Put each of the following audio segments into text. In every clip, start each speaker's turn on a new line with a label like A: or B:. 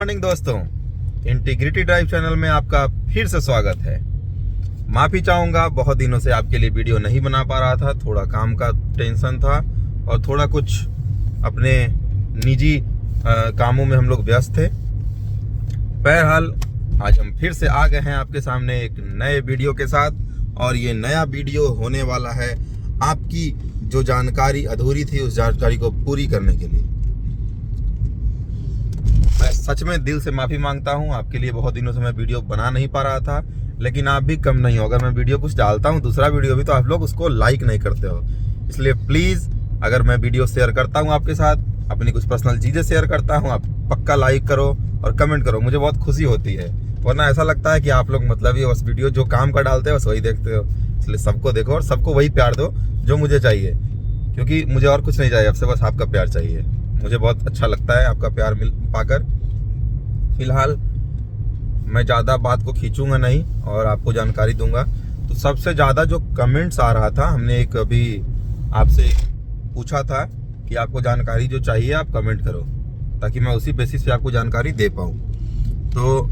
A: Morning दोस्तों, integrity drive channel में आपका फिर से स्वागत है। माफ़ी चाहूँगा, बहुत दिनों से आपके लिए वीडियो नहीं बना पा रहा था। थोड़ा काम का टेंशन था और थोड़ा कुछ अपने निजी कामों में हम लोग व्यस्त थे। बहरहाल आज हम फिर से आ गए हैं आपके सामने एक नए वीडियो के साथ, और ये नया वीडियो होने वाला है आपकी जो जानकारी अधूरी थी उस जानकारी को पूरी करने के लिए। मैं सच में दिल से माफ़ी मांगता हूं, आपके लिए बहुत दिनों से मैं वीडियो बना नहीं पा रहा था, लेकिन आप भी कम नहीं हो। अगर मैं वीडियो कुछ डालता हूं, दूसरा वीडियो भी, तो आप लोग उसको लाइक नहीं करते हो। इसलिए प्लीज़, अगर मैं वीडियो शेयर करता हूं आपके साथ, अपनी कुछ पर्सनल चीज़ें शेयर करता हूं, आप पक्का लाइक करो और कमेंट करो, मुझे बहुत खुशी होती है। वरना ऐसा लगता है कि आप लोग मतलब ये बस वीडियो जो काम का डालते हो बस वही देखते हो। इसलिए सबको देखो और सबको वही प्यार दो जो मुझे चाहिए, क्योंकि मुझे और कुछ नहीं चाहिए आपसे, बस आपका प्यार चाहिए। मुझे बहुत अच्छा लगता है आपका प्यार मिल पाकर। फिलहाल मैं ज़्यादा बात को खींचूंगा नहीं और आपको जानकारी दूंगा। तो सबसे ज़्यादा जो कमेंट्स आ रहा था, हमने एक अभी आपसे पूछा था कि आपको जानकारी जो चाहिए आप कमेंट करो, ताकि मैं उसी बेसिस पे आपको जानकारी दे पाऊँ। तो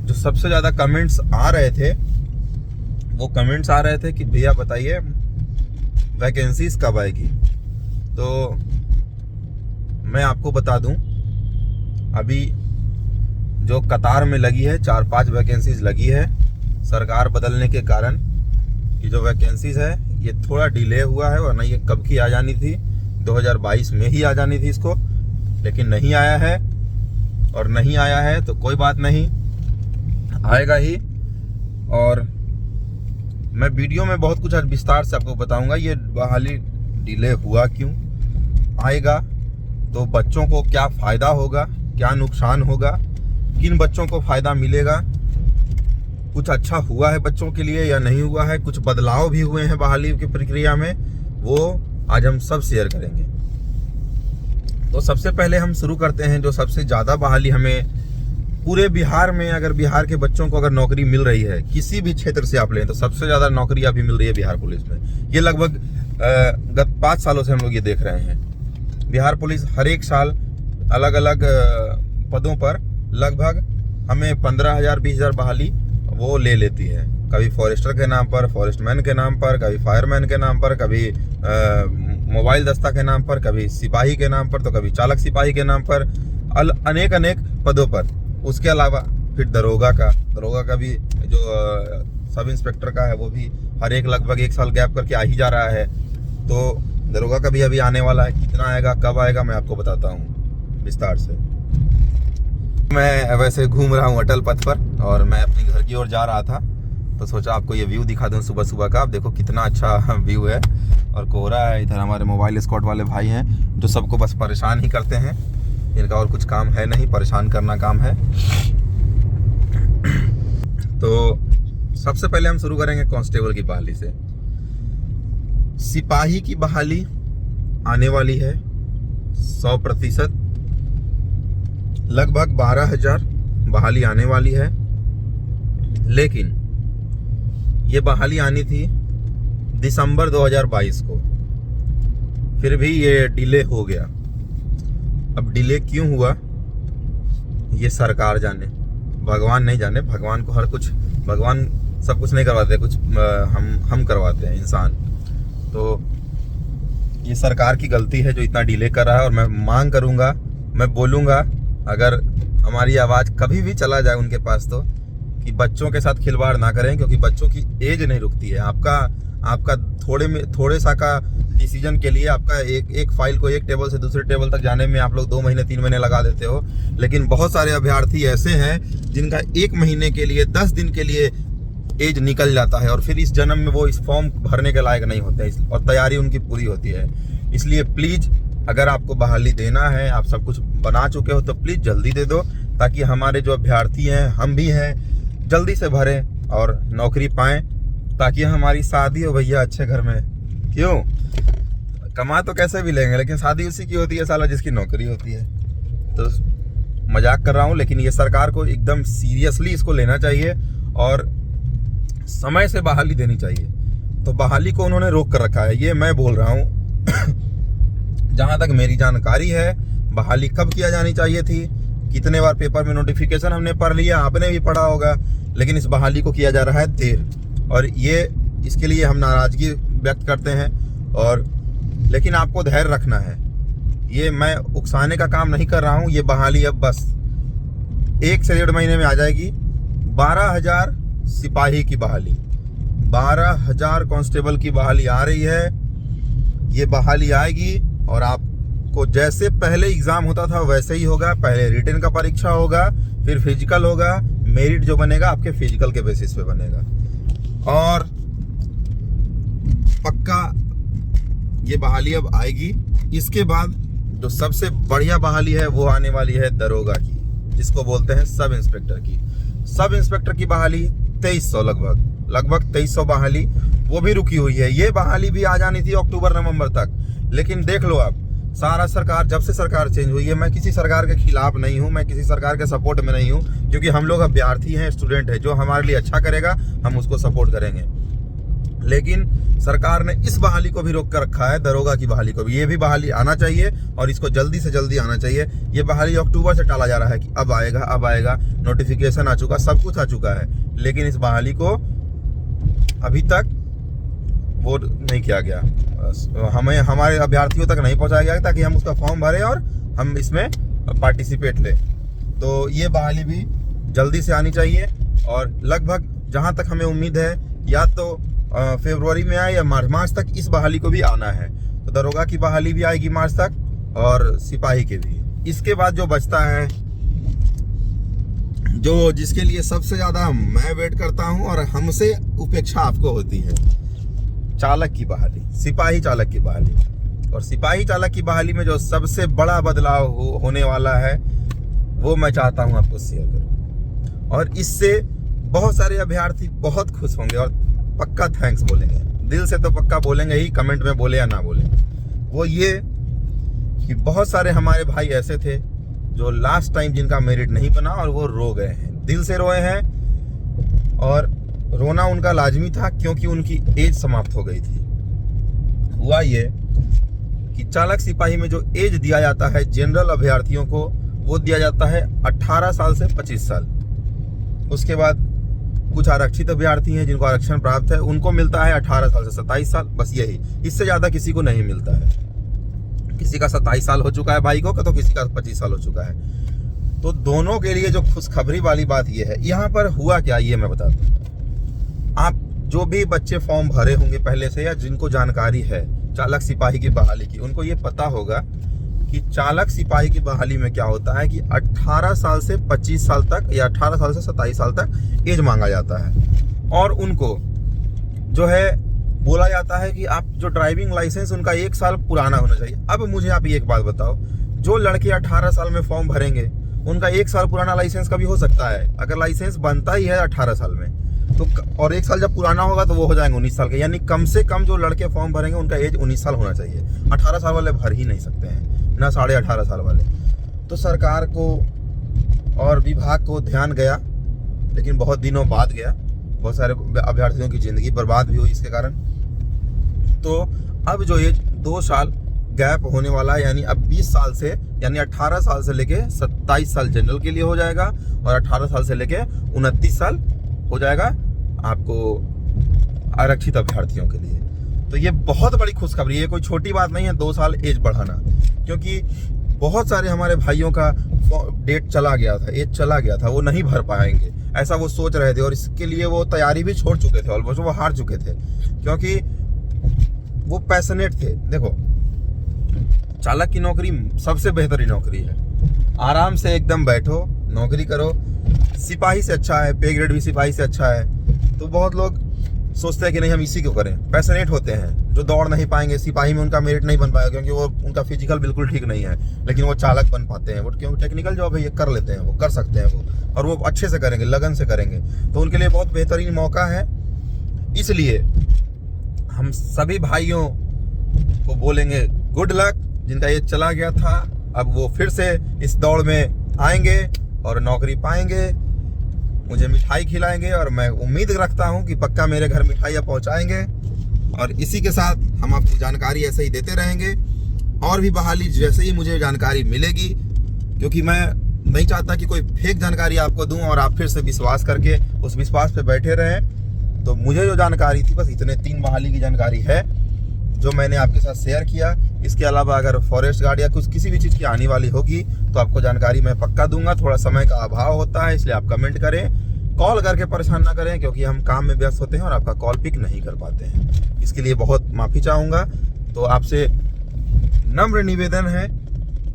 A: जो सबसे ज़्यादा कमेंट्स आ रहे थे वो कमेंट्स आ रहे थे कि भैया बताइए वैकेंसीज कब आएगी। तो मैं आपको बता दूं, अभी जो कतार में लगी है 4-5 वैकेंसीज लगी है। सरकार बदलने के कारण ये जो वैकेंसीज है ये थोड़ा डिले हुआ है, वरना ये कब की आ जानी थी, 2022 में ही आ जानी थी इसको, लेकिन नहीं आया है। और नहीं आया है तो कोई बात नहीं, आएगा ही। और मैं वीडियो में बहुत कुछ विस्तार से आपको बताऊंगा ये बहाली डिले हुआ क्यों, आएगा तो बच्चों को क्या फ़ायदा होगा, क्या नुकसान होगा, किन बच्चों को फ़ायदा मिलेगा, कुछ अच्छा हुआ है बच्चों के लिए या नहीं हुआ है, कुछ बदलाव भी हुए हैं बहाली की प्रक्रिया में, वो आज हम सब शेयर करेंगे। तो सबसे पहले हम शुरू करते हैं जो सबसे ज़्यादा बहाली हमें पूरे बिहार में, अगर बिहार के बच्चों को अगर नौकरी मिल रही है किसी भी क्षेत्र से आप लें, तो सबसे ज़्यादा नौकरी अभी मिल रही है बिहार पुलिस में। ये लगभग गत 5 सालों से हम लोग ये देख रहे हैं। बिहार पुलिस हर एक साल अलग अलग पदों पर लगभग हमें 15,000 20,000 बहाली वो ले लेती है। कभी फॉरेस्टर के नाम पर, फॉरेस्टमैन के नाम पर, कभी फायरमैन के नाम पर, कभी मोबाइल दस्ता के नाम पर, कभी सिपाही के नाम पर, तो कभी चालक सिपाही के नाम पर, अनेक पदों पर। उसके अलावा फिर दरोगा का भी जो सब इंस्पेक्टर का है वो भी हर एक लगभग 1 साल गैप करके आ ही जा रहा है। तो दरोगा का भी अभी आने वाला है, कितना आएगा कब आएगा मैं आपको बताता हूँ विस्तार से। मैं वैसे घूम रहा हूँ अटल पथ पर और मैं अपने घर की ओर जा रहा था, तो सोचा आपको ये व्यू दिखा दूँ सुबह सुबह का। आप देखो कितना अच्छा व्यू है और कोहरा है। इधर हमारे मोबाइल स्क्वाड वाले भाई हैं जो सबको बस परेशान ही करते हैं, इनका और कुछ काम है नहीं, परेशान करना काम है। तो सबसे पहले हम शुरू करेंगे कांस्टेबल की बहाली से। सिपाही की बहाली आने वाली है 100%, लगभग 12,000 बहाली आने वाली है। लेकिन ये बहाली आनी थी दिसंबर 2022 को, फिर भी ये डिले हो गया। अब डिले क्यों हुआ ये सरकार जाने, भगवान नहीं जाने। भगवान को भगवान सब कुछ नहीं करवाते, कुछ हम करवाते हैं इंसान। तो ये सरकार की गलती है जो इतना डिले कर रहा है। और मैं मांग करूंगा, मैं बोलूंगा, अगर हमारी आवाज़ कभी भी चला जाए उनके पास, तो कि बच्चों के साथ खिलवाड़ ना करें, क्योंकि बच्चों की एज नहीं रुकती है। आपका थोड़े सा का डिसीजन के लिए आपका एक फाइल को एक टेबल से दूसरे टेबल तक जाने में आप लोग 2 महीने 3 महीने लगा देते हो। लेकिन बहुत सारे अभ्यर्थी ऐसे हैं जिनका 1 महीने के लिए, 10 दिन के लिए एज निकल जाता है और फिर इस जन्म में वो इस फॉर्म भरने के लायक नहीं होते हैं और तैयारी उनकी पूरी होती है। इसलिए प्लीज़, अगर आपको बहाली देना है, आप सब कुछ बना चुके हो, तो प्लीज़ जल्दी दे दो, ताकि हमारे जो अभ्यर्थी हैं, हम भी हैं, जल्दी से भरें और नौकरी पाएँ, ताकि हमारी शादी हो भैया अच्छे घर में। क्यों, कमा तो कैसे भी लेंगे, लेकिन शादी उसी की होती है साला जिसकी नौकरी होती है। तो मजाक कर रहा हूँ, लेकिन ये सरकार को एकदम सीरियसली इसको लेना चाहिए और समय से बहाली देनी चाहिए। तो बहाली को उन्होंने रोक कर रखा है, ये मैं बोल रहा हूँ। जहाँ तक मेरी जानकारी है, बहाली कब किया जानी चाहिए थी कितने बार पेपर में नोटिफिकेशन हमने पढ़ लिया, आपने भी पढ़ा होगा, लेकिन इस बहाली को किया जा रहा है देर, और ये इसके लिए हम नाराजगी व्यक्त करते हैं। और लेकिन आपको धैर्य रखना है, ये मैं उकसाने का काम नहीं कर रहा हूँ। ये बहाली अब बस 1 से 1.5 महीने में आ जाएगी। 12,000 सिपाही की बहाली, 12,000 कांस्टेबल की बहाली आ रही है। ये बहाली आएगी और आपको जैसे पहले एग्जाम होता था वैसे ही होगा। पहले रिटन का परीक्षा होगा, फिर फिजिकल होगा, मेरिट जो बनेगा आपके फिजिकल के बेसिस पे बनेगा। और पक्का ये बहाली अब आएगी। इसके बाद जो सबसे बढ़िया बहाली है वो आने वाली है दरोगा की, जिसको बोलते हैं सब इंस्पेक्टर की। सब इंस्पेक्टर की बहाली 2300 लगभग 2300 बहाली, वो भी रुकी हुई है। ये बहाली भी आ जानी थी अक्टूबर नवंबर तक, लेकिन देख लो आप, सारा सरकार, जब से सरकार चेंज हुई है, मैं किसी सरकार के खिलाफ नहीं हूँ, मैं किसी सरकार के सपोर्ट में नहीं हूँ, क्योंकि हम लोग अभ्यर्थी हैं, स्टूडेंट हैं। जो हमारे लिए अच्छा करेगा हम उसको सपोर्ट करेंगे। लेकिन सरकार ने इस बहाली को भी रोक कर रखा है, दरोगा की बहाली को भी। ये भी बहाली आना चाहिए और इसको जल्दी से जल्दी आना चाहिए। ये बहाली अक्टूबर से टाला जा रहा है कि अब आएगा, नोटिफिकेशन आ चुका, सब कुछ आ चुका है, लेकिन इस बहाली को अभी तक वो नहीं किया गया, हमें हमारे अभ्यर्थियों तक नहीं पहुंचाया गया ताकि हम उसका फॉर्म भरें और हम इसमें पार्टिसिपेट लें। तो ये बहाली भी जल्दी से आनी चाहिए और लगभग जहां तक हमें उम्मीद है, या तो फरवरी में आए या मार्च तक इस बहाली को भी आना है। तो दरोगा की बहाली भी आएगी मार्च तक और सिपाही के भी। इसके बाद जो बचता है, जो जिसके लिए सबसे ज्यादा मैं वेट करता हूं और हमसे उपेक्षा आपको होती है, चालक की बहाली, सिपाही चालक की बहाली। और सिपाही चालक की बहाली में जो सबसे बड़ा बदलाव होने वाला है वो मैं चाहता हूं आपको शेयर करूं, और इससे बहुत सारे अभ्यर्थी बहुत खुश होंगे और पक्का थैंक्स बोलेंगे, दिल से तो पक्का बोलेंगे ही, कमेंट में बोले या ना बोले। वो ये कि बहुत सारे हमारे भाई ऐसे थे जो लास्ट टाइम जिनका मेरिट नहीं बना और वो रो गए हैं, दिल से रोए हैं, और रोना उनका लाजमी था क्योंकि उनकी एज समाप्त हो गई थी। हुआ ये कि चालक सिपाही में जो एज दिया जाता है जनरल अभ्यर्थियों को, वो दिया जाता है 18 साल से 25 साल। उसके बाद कुछ आरक्षित अभ्यर्थी हैं जिनको आरक्षण प्राप्त है, उनको मिलता है 18 साल से 27 साल, बस यही, इससे ज्यादा किसी को नहीं मिलता है। किसी का 27 साल हो चुका है भाई को, तो किसी का 25 साल हो चुका है। तो दोनों के लिए जो खुशखबरी वाली बात ये है, यहाँ पर हुआ क्या ये मैं बता दूं। आप जो भी बच्चे फॉर्म भरे होंगे पहले से या जिनको जानकारी है चालक सिपाही की बहाली की, उनको ये पता होगा कि चालक सिपाही की बहाली में क्या होता है कि 18 साल से 25 साल तक या 18 साल से 27 साल तक एज मांगा जाता है। और उनको जो है बोला जाता है कि आप जो ड्राइविंग लाइसेंस उनका 1 साल पुराना होना चाहिए। अब मुझे आप एक बात बताओ, जो लड़के 18 साल में फॉर्म भरेंगे उनका 1 साल पुराना लाइसेंस का भी हो सकता है। अगर लाइसेंस बनता ही है 18 साल में तो, और 1 साल जब पुराना होगा तो वो हो जाएंगे 19 साल के। यानी कम से कम जो लड़के फॉर्म भरेंगे उनका एज 19 साल होना चाहिए। 18 साल वाले भर ही नहीं सकते हैं, ना 18.5 साल वाले। तो सरकार को और विभाग को ध्यान गया, लेकिन बहुत दिनों बाद गया। बहुत सारे अभ्यर्थियों की जिंदगी बर्बाद भी हुई इसके कारण। तो अब जो एज 2 साल गैप होने वाला है, यानी अब 20 साल से, यानी 18 साल से लेके 27 साल जनरल के लिए हो जाएगा और 18 साल से लेके 29 साल हो जाएगा आपको आरक्षित अभ्यर्थियों के लिए। तो ये बहुत बड़ी खुशखबरी है, कोई छोटी बात नहीं है 2 साल एज बढ़ाना, क्योंकि बहुत सारे हमारे भाइयों का डेट चला गया था, एज चला गया था, वो नहीं भर पाएंगे ऐसा वो सोच रहे थे, और इसके लिए वो तैयारी भी छोड़ चुके थे, ऑलमोस्ट वो हार चुके थे, क्योंकि वो पैशनेट थे। देखो, चालक की नौकरी सबसे बेहतरीन नौकरी है, आराम से एकदम बैठो नौकरी करो। सिपाही से अच्छा है, पे ग्रेड भी सिपाही से अच्छा है। तो बहुत लोग सोचते हैं कि नहीं हम इसी को करें, पैशनेट होते हैं, जो दौड़ नहीं पाएंगे, सिपाही में उनका मेरिट नहीं बन पाएगा क्योंकि वो उनका फिजिकल बिल्कुल ठीक नहीं है, लेकिन वो चालक बन पाते हैं, वो क्योंकि टेक्निकल जॉब है, ये कर लेते हैं, वो कर सकते हैं वो, और वो अच्छे से करेंगे, लगन से करेंगे। तो उनके लिए बहुत बेहतरीन मौका है। इसलिए हम सभी भाइयों को बोलेंगे गुड लक। जिनका ये चला गया था अब वो फिर से इस दौड़ में आएंगे और नौकरी पाएंगे, मुझे मिठाई खिलाएंगे, और मैं उम्मीद रखता हूं कि पक्का मेरे घर मिठाइयाँ पहुंचाएंगे। और इसी के साथ हम आपको जानकारी ऐसे ही देते रहेंगे, और भी बहाली जैसे ही मुझे जानकारी मिलेगी, क्योंकि मैं नहीं चाहता कि कोई फेक जानकारी आपको दूं और आप फिर से विश्वास करके उस विश्वास पे बैठे रहें। तो मुझे जो जानकारी थी बस इतने 3 बहाली की जानकारी है जो मैंने आपके साथ शेयर किया। इसके अलावा अगर फॉरेस्ट गार्ड या कुछ किसी भी चीज़ की आने वाली होगी तो आपको जानकारी मैं पक्का दूंगा। थोड़ा समय का अभाव होता है, इसलिए आप कमेंट करें, कॉल करके परेशान ना करें, क्योंकि हम काम में व्यस्त होते हैं और आपका कॉल पिक नहीं कर पाते हैं। इसके लिए बहुत माफ़ी चाहूँगा। तो आपसे नम्र निवेदन है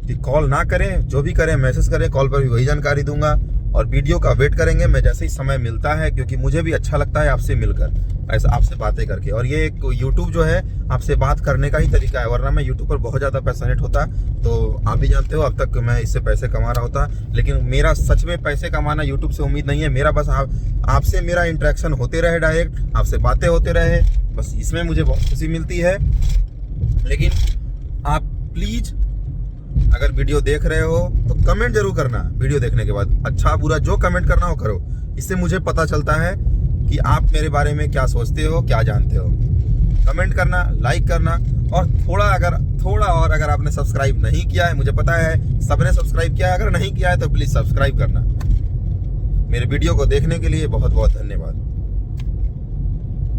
A: कि कॉल ना करें, जो भी करें मैसेज करें, कॉल पर भी वही जानकारी दूंगा और वीडियो का वेट करेंगे मैं जैसे ही समय मिलता है, क्योंकि मुझे भी अच्छा लगता है आपसे मिलकर, ऐसा आपसे बातें करके। और ये एक यूट्यूब जो है आपसे बात करने का ही तरीका है, वरना मैं यूट्यूब पर बहुत ज़्यादा पैशनेट होता। तो आप भी जानते हो अब तक मैं इससे पैसे कमा रहा होता, लेकिन मेरा सच में पैसे कमाना यूट्यूब से उम्मीद नहीं है। मेरा बस आपसे मेरा इंटरेक्शन होते रहे, डायरेक्ट आपसे बातें होते रहे, बस इसमें मुझे बहुत खुशी मिलती है। लेकिन आप प्लीज़ अगर वीडियो देख रहे हो तो कमेंट जरूर करना वीडियो देखने के बाद, अच्छा बुरा जो कमेंट करना हो करो। इससे मुझे पता चलता है कि आप मेरे बारे में क्या सोचते हो, क्या जानते हो। कमेंट करना, लाइक करना और थोड़ा और अगर आपने सब्सक्राइब नहीं किया है, मुझे पता है सबने सब्सक्राइब किया है, अगर नहीं किया है तो प्लीज़ सब्सक्राइब करना। मेरे वीडियो को देखने के लिए बहुत बहुत धन्यवाद।